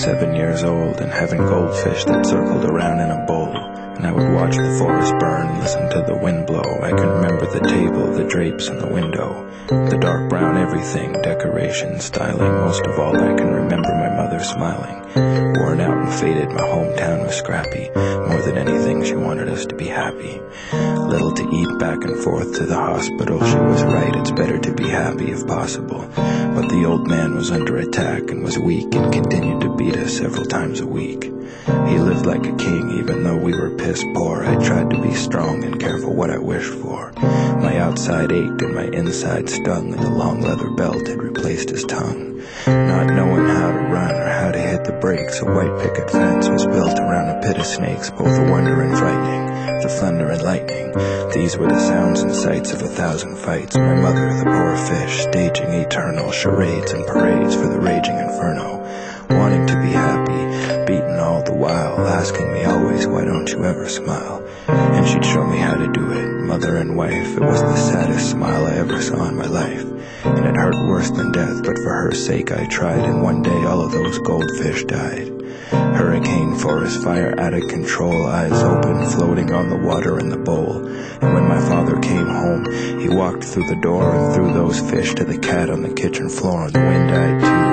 7 years old and having goldfish that circled around in a bowl. And I would watch the forest burn, listen to the wind blow. I can remember the table, the drapes in the window, the dark brown everything, decoration, styling. Most of all, I can remember my mother smiling. Worn out and faded, my hometown was scrappy. More than anything, she wanted us to be happy. Little to eat, back and forth to the hospital. She was right, it's better to be happy if possible. But the old man was under attack and was weak and continued to beat us several times a week. He lived like a king, even though we were piss poor. I tried to be strong and careful what I wished for. My outside ached and my inside stung, and the long leather belt had replaced his tongue. Not knowing how to run or how to hit the brakes, a white picket fence was built around a pit of snakes, both a wonder and frightening, the thunder and lightning. These were the sounds and sights of 1,000 fights. My mother, the poor fish, staging eternal charades and parades for the raging inferno. Wanting to be happy, beaten all the while, asking me always, why don't you ever smile? And she'd show me how to do it, mother and wife. It was the saddest smile I ever saw in my life. And it hurt worse than death, but for her sake I tried, and one day all of those goldfish died. Hurricane, forest fire out of control, eyes open, floating on the water in the bowl. And when my father came home, he walked through the door and threw those fish to the cat on the kitchen floor, and the wind died too.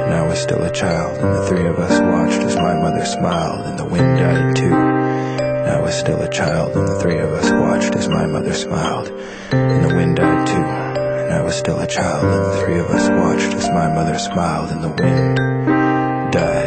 And I was still a child, and the three of us watched as my mother smiled, and the wind died too. And I was still a child, and the three of us watched as my mother smiled, and the wind died too. And I was still a child, and the three of us watched as my mother smiled, and the wind died.